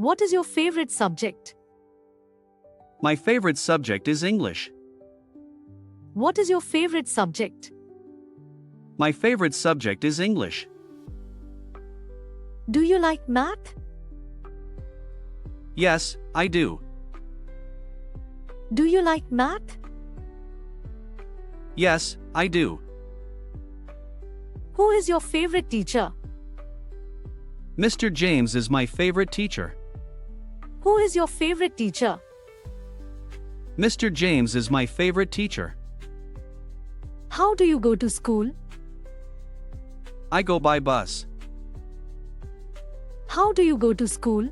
What is your favorite subject? My favorite subject is English. What is your favorite subject? My favorite subject is English. Do you like math? Yes, I do. Do you like math? Yes, I do. Who is your favorite teacher? Mr. James is my favorite teacher. Who is your favorite teacher? Mr. James is my favorite teacher. How do you go to school? I go by bus. How do you go to school?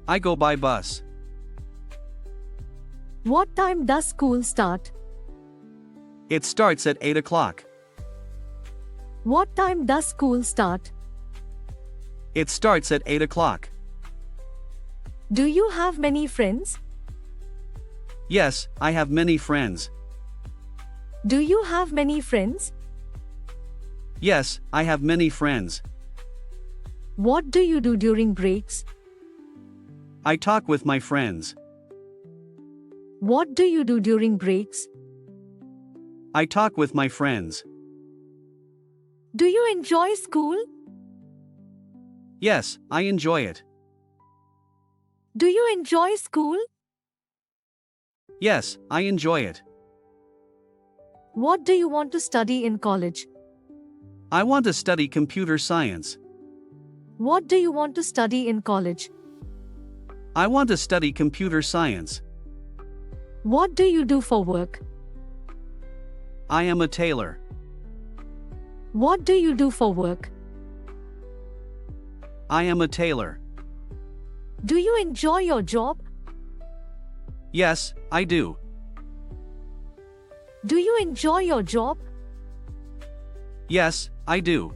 I go by bus. What time does school start? It starts at 8 o'clock. What time does school start? It starts at 8 o'clock. Do you have many friends? Yes, I have many friends. Do you have many friends? Yes, I have many friends. What do you do during breaks? I talk with my friends. What do you do during breaks? I talk with my friends. Do you enjoy school? Yes, I enjoy it. Do you enjoy school? Yes, I enjoy it. What do you want to study in college? I want to study computer science. What do you want to study in college? I want to study computer science. What do you do for work? I am a tailor. What do you do for work? I am a tailor. Do you enjoy your job? Yes, I do. Do you enjoy your job? Yes, I do.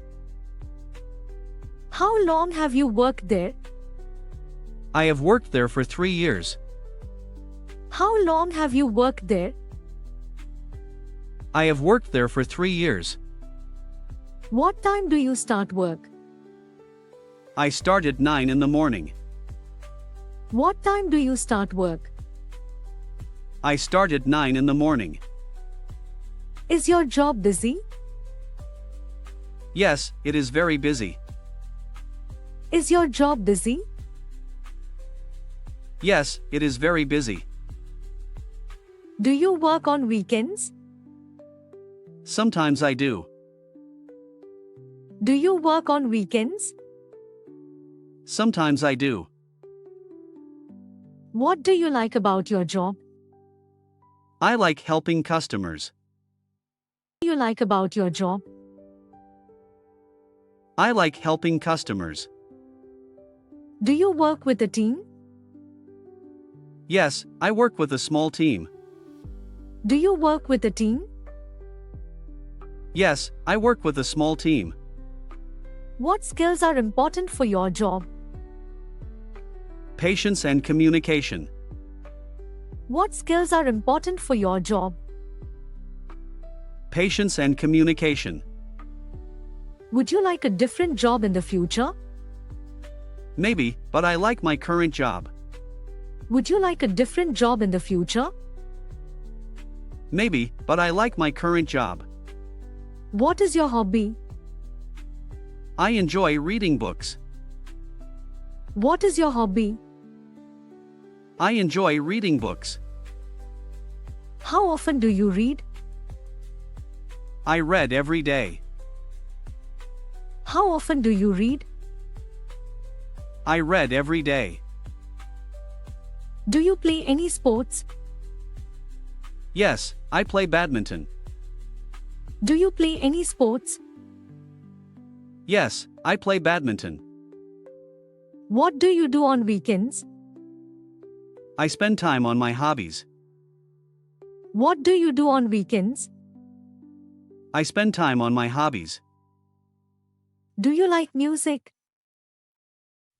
How long have you worked there? I have worked there for 3 years. How long have you worked there? I have worked there for 3 years. What time do you start work? I start at 9 in the morning. What time do you start work? I start at 9 in the morning. Is your job busy? Yes, it is very busy. Is your job busy? Yes, it is very busy. Do you work on weekends? Sometimes I do. Do you work on weekends? Sometimes I do. What do you like about your job? I like helping customers. What do you like about your job? I like helping customers. Do you work with a team? Yes, I work with a small team. Do you work with a team? Yes, I work with a small team. What skills are important for your job? Patience and communication. What skills are important for your job? Patience and communication. Would you like a different job in the future? Maybe, but I like my current job. Would you like a different job in the future? Maybe, but I like my current job. What is your hobby? I enjoy reading books. What is your hobby? I enjoy reading books. How often do you read? I read every day. How often do you read? I read every day. Do you play any sports? Yes, I play badminton. Do you play any sports? Yes, I play badminton. What do you do on weekends? I spend time on my hobbies. What do you do on weekends? I spend time on my hobbies. Do you like music?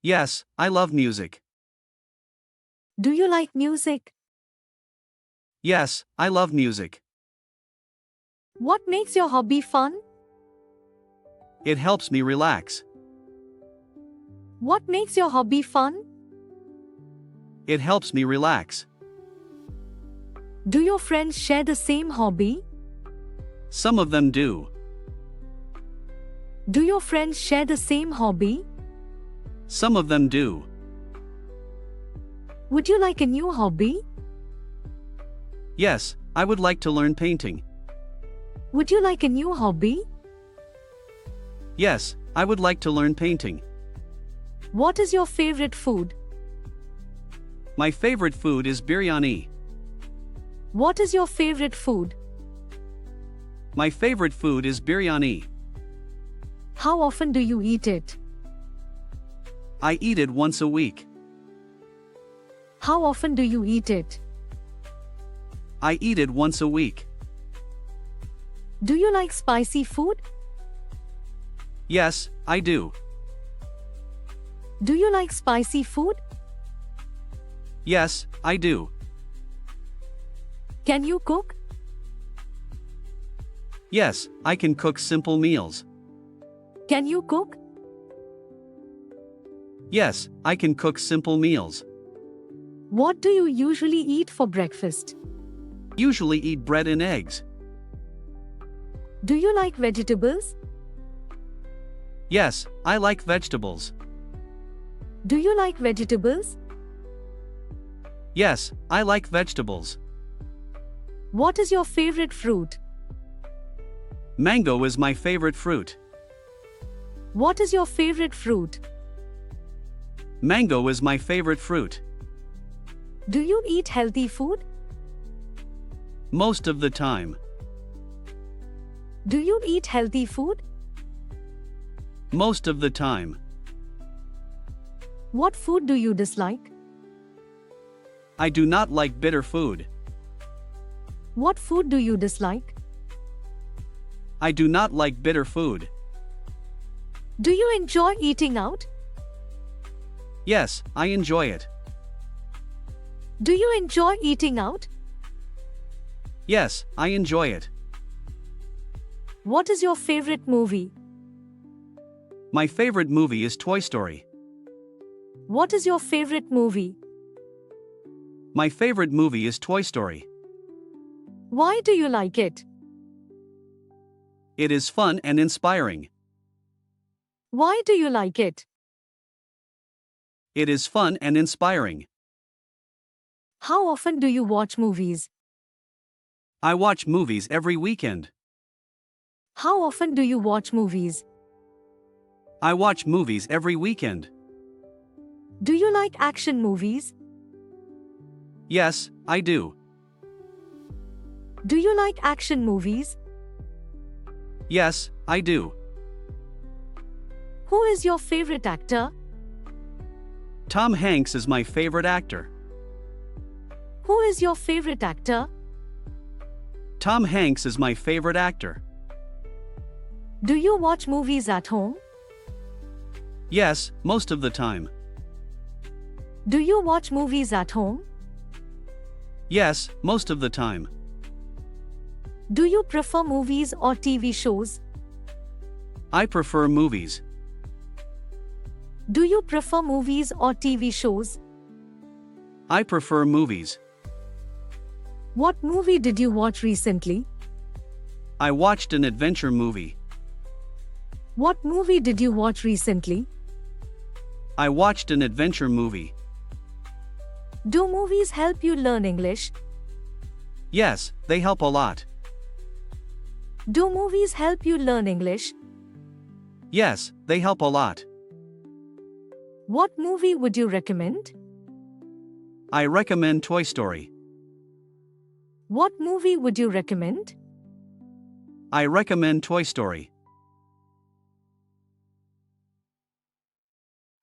Yes, I love music. Do you like music? Yes, I love music. What makes your hobby fun? It helps me relax. What makes your hobby fun? It helps me relax. Do your friends share the same hobby? Some of them do. Do your friends share the same hobby? Some of them do. Would you like a new hobby? Yes, I would like to learn painting. Would you like a new hobby? Yes, I would like to learn painting. What is your favorite food? My favorite food is biryani. What is your favorite food? My favorite food is biryani. How often do you eat it? I eat it once a week. How often do you eat it? I eat it once a week. Do you like spicy food? Yes, I do. Do you like spicy food? Yes, I do. Can you cook? Yes, I can cook simple meals. Can you cook? Yes, I can cook simple meals. What do you usually eat for breakfast? Usually eat bread and eggs. Do you like vegetables? Yes, I like vegetables. Do you like vegetables? Yes, I like vegetables. What is your favorite fruit? Mango is my favorite fruit. What is your favorite fruit? Mango is my favorite fruit. Do you eat healthy food? Most of the time. Do you eat healthy food? Most of the time. What food do you dislike? I do not like bitter food. What food do you dislike? I do not like bitter food. Do you enjoy eating out? Yes, I enjoy it. Do you enjoy eating out? Yes, I enjoy it. What is your favorite movie? My favorite movie is Toy Story. What is your favorite movie? My favorite movie is Toy Story. Why do you like it? It is fun and inspiring. Why do you like it? It is fun and inspiring. How often do you watch movies? I watch movies every weekend. How often do you watch movies? I watch movies every weekend. Do you like action movies? Yes, I do. Do you like action movies? Yes, I do. Who is your favorite actor? Tom Hanks is my favorite actor. Who is your favorite actor? Tom Hanks is my favorite actor. Do you watch movies at home? Yes, most of the time. Do you watch movies at home? Yes, most of the time. Do you prefer movies or TV shows? I prefer movies. Do you prefer movies or TV shows? I prefer movies. What movie did you watch recently? I watched an adventure movie. What movie did you watch recently? I watched an adventure movie. Do movies help you learn English? Yes, they help a lot. Do movies help you learn English? Yes, they help a lot. What movie would you recommend? I recommend Toy Story. What movie would you recommend? I recommend Toy Story.